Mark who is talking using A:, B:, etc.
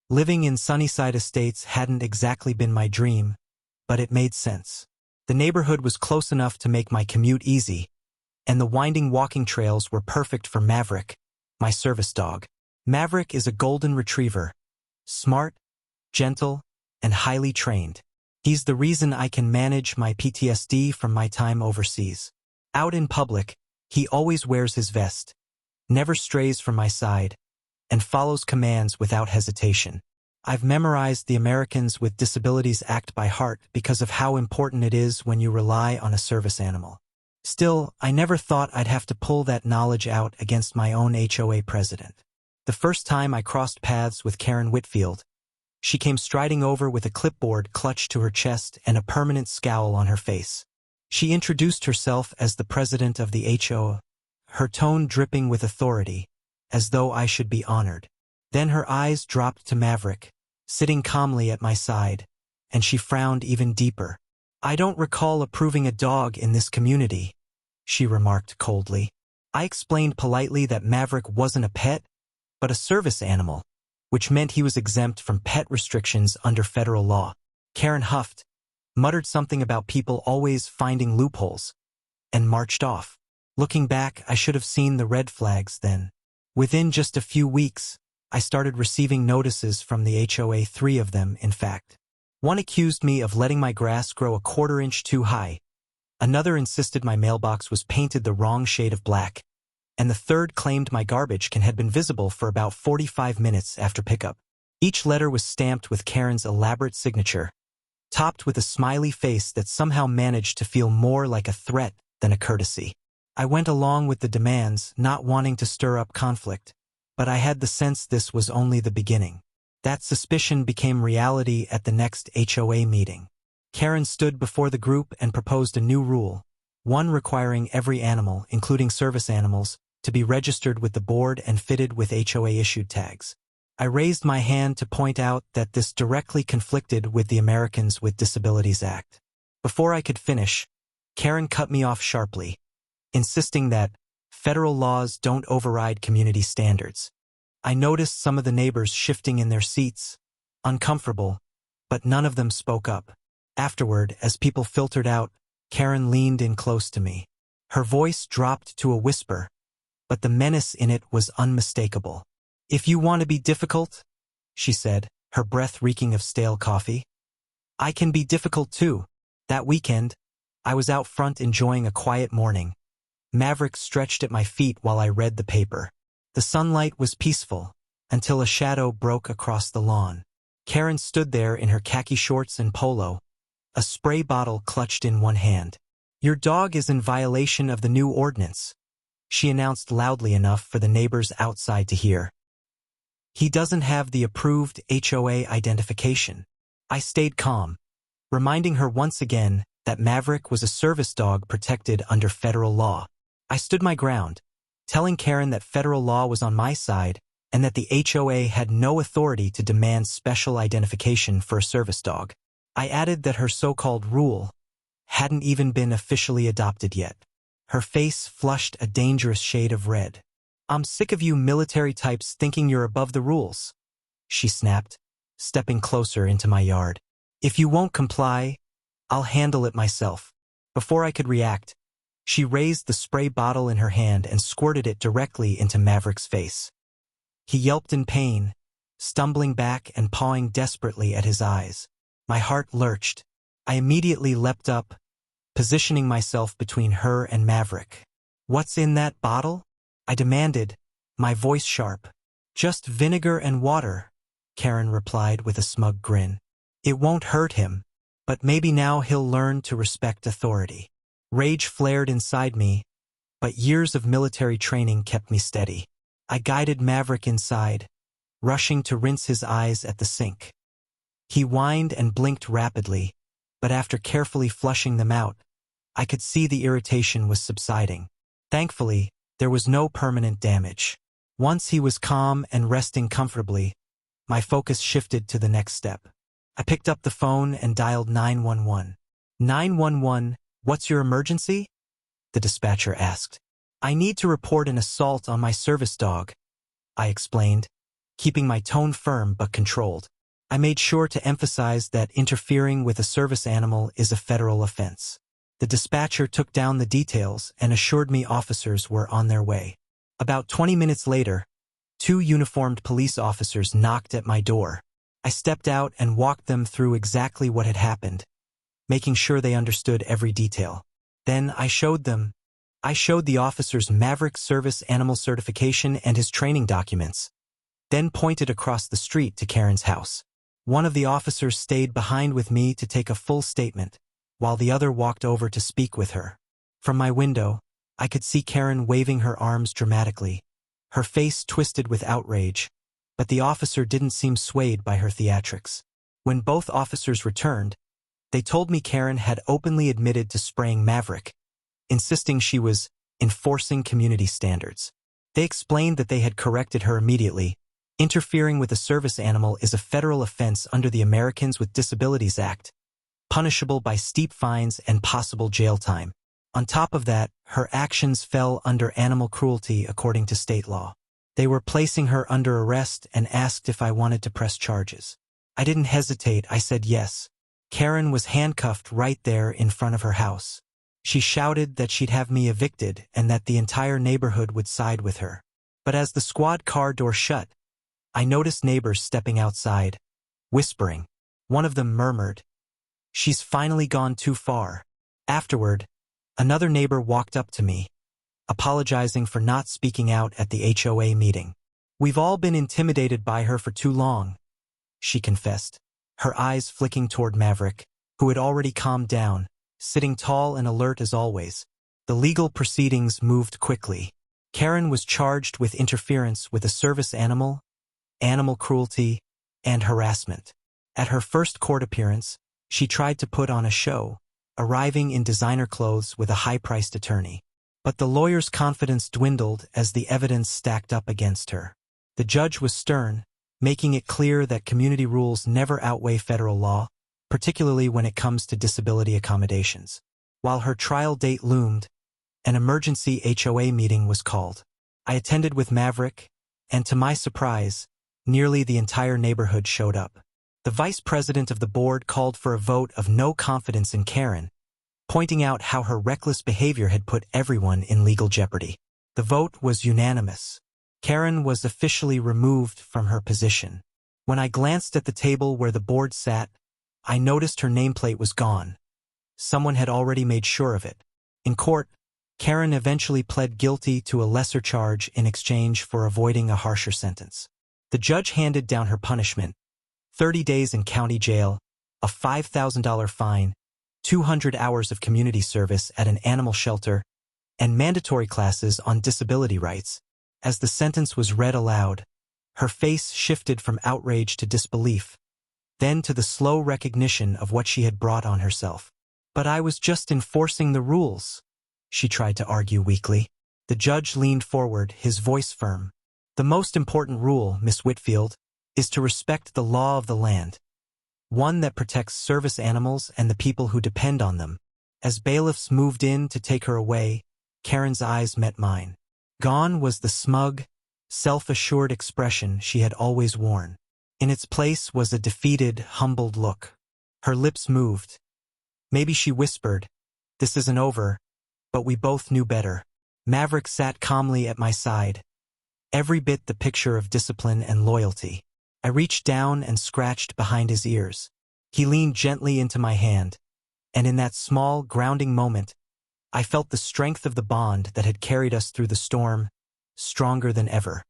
A: Living in Sunnyside Estates hadn't exactly been my dream, but it made sense. The neighborhood was close enough to make my commute easy, and the winding walking trails were perfect for Maverick, my service dog. Maverick is a golden retriever, smart, gentle, and highly trained. He's the reason I can manage my PTSD from my time overseas. Out in public, he always wears his vest, never strays from my side, and follows commands without hesitation. I've memorized the Americans with Disabilities Act by heart because of how important it is when you rely on a service animal. Still, I never thought I'd have to pull that knowledge out against my own HOA president. The first time I crossed paths with Karen Whitfield, she came striding over with a clipboard clutched to her chest and a permanent scowl on her face. She introduced herself as the president of the HOA, her tone dripping with authority, as though I should be honored. Then her eyes dropped to Maverick, sitting calmly at my side, and she frowned even deeper. "I don't recall approving a dog in this community," she remarked coldly. I explained politely that Maverick wasn't a pet, but a service animal, which meant he was exempt from pet restrictions under federal law. Karen huffed, muttered something about people always finding loopholes, and marched off. Looking back, I should have seen the red flags then. Within just a few weeks, I started receiving notices from the HOA, 3 of them, in fact. One accused me of letting my grass grow a quarter-inch too high. Another insisted my mailbox was painted the wrong shade of black. And the third claimed my garbage can had been visible for about 45 minutes after pickup. Each letter was stamped with Karen's elaborate signature, topped with a smiley face that somehow managed to feel more like a threat than a courtesy. I went along with the demands, not wanting to stir up conflict, but I had the sense this was only the beginning. That suspicion became reality at the next HOA meeting. Karen stood before the group and proposed a new rule, one requiring every animal, including service animals, to be registered with the board and fitted with HOA-issued tags. I raised my hand to point out that this directly conflicted with the Americans with Disabilities Act. Before I could finish, Karen cut me off sharply, insisting that federal laws don't override community standards. I noticed some of the neighbors shifting in their seats, uncomfortable, but none of them spoke up. Afterward, as people filtered out, Karen leaned in close to me. Her voice dropped to a whisper, but the menace in it was unmistakable. "If you want to be difficult," she said, her breath reeking of stale coffee, "I can be difficult too." That weekend, I was out front enjoying a quiet morning. Maverick stretched at my feet while I read the paper. The sunlight was peaceful, until a shadow broke across the lawn. Karen stood there in her khaki shorts and polo, a spray bottle clutched in one hand. "Your dog is in violation of the new ordinance," she announced loudly enough for the neighbors outside to hear. "He doesn't have the approved HOA identification." I stayed calm, reminding her once again that Maverick was a service dog protected under federal law. I stood my ground, telling Karen that federal law was on my side and that the HOA had no authority to demand special identification for a service dog. I added that her so-called rule hadn't even been officially adopted yet. Her face flushed a dangerous shade of red. "I'm sick of you military types thinking you're above the rules," she snapped, stepping closer into my yard. "If you won't comply, I'll handle it myself." Before I could react, she raised the spray bottle in her hand and squirted it directly into Maverick's face. He yelped in pain, stumbling back and pawing desperately at his eyes. My heart lurched. I immediately leapt up, positioning myself between her and Maverick. "What's in that bottle?" I demanded, my voice sharp. "Just vinegar and water," Karen replied with a smug grin. "It won't hurt him, but maybe now he'll learn to respect authority." Rage flared inside me, but years of military training kept me steady. I guided Maverick inside, rushing to rinse his eyes at the sink. He whined and blinked rapidly, but after carefully flushing them out, I could see the irritation was subsiding. Thankfully, there was no permanent damage. Once he was calm and resting comfortably, my focus shifted to the next step. I picked up the phone and dialed 911. "911, what's your emergency?" the dispatcher asked. "I need to report an assault on my service dog," I explained, keeping my tone firm but controlled. I made sure to emphasize that interfering with a service animal is a federal offense. The dispatcher took down the details and assured me officers were on their way. About 20 minutes later, 2 uniformed police officers knocked at my door. I stepped out and walked them through exactly what had happened, making sure they understood every detail. Then I showed the officers Maverick service animal certification and his training documents, then pointed across the street to Karen's house. One of the officers stayed behind with me to take a full statement, while the other walked over to speak with her. From my window, I could see Karen waving her arms dramatically, her face twisted with outrage, but the officer didn't seem swayed by her theatrics. When both officers returned, they told me Karen had openly admitted to spraying Maverick, insisting she was enforcing community standards. They explained that they had corrected her immediately. Interfering with a service animal is a federal offense under the Americans with Disabilities Act, punishable by steep fines and possible jail time. On top of that, her actions fell under animal cruelty according to state law. They were placing her under arrest and asked if I wanted to press charges. I didn't hesitate, I said yes. Karen was handcuffed right there in front of her house. She shouted that she'd have me evicted and that the entire neighborhood would side with her. But as the squad car door shut, I noticed neighbors stepping outside, whispering. One of them murmured, "She's finally gone too far." Afterward, another neighbor walked up to me, apologizing for not speaking out at the HOA meeting. "We've all been intimidated by her for too long," she confessed, her eyes flicking toward Maverick, who had already calmed down, sitting tall and alert as always. The legal proceedings moved quickly. Karen was charged with interference with a service animal, animal cruelty, and harassment. At her first court appearance, she tried to put on a show, arriving in designer clothes with a high-priced attorney. But the lawyer's confidence dwindled as the evidence stacked up against her. The judge was stern, making it clear that community rules never outweigh federal law, particularly when it comes to disability accommodations. While her trial date loomed, an emergency HOA meeting was called. I attended with Maverick, and to my surprise, nearly the entire neighborhood showed up. The vice president of the board called for a vote of no confidence in Karen, pointing out how her reckless behavior had put everyone in legal jeopardy. The vote was unanimous. Karen was officially removed from her position. When I glanced at the table where the board sat, I noticed her nameplate was gone. Someone had already made sure of it. In court, Karen eventually pled guilty to a lesser charge in exchange for avoiding a harsher sentence. The judge handed down her punishment: 30 days in county jail, a $5,000 fine, 200 hours of community service at an animal shelter, and mandatory classes on disability rights. As the sentence was read aloud, her face shifted from outrage to disbelief, then to the slow recognition of what she had brought on herself. "But I was just enforcing the rules," she tried to argue weakly. The judge leaned forward, his voice firm. "The most important rule, Miss Whitfield, is to respect the law of the land, one that protects service animals and the people who depend on them." As bailiffs moved in to take her away, Karen's eyes met mine. Gone was the smug, self-assured expression she had always worn. In its place was a defeated, humbled look. Her lips moved. Maybe she whispered, "This isn't over," but we both knew better. Maverick sat calmly at my side, every bit the picture of discipline and loyalty. I reached down and scratched behind his ears. He leaned gently into my hand, and in that small, grounding moment, I felt the strength of the bond that had carried us through the storm, stronger than ever.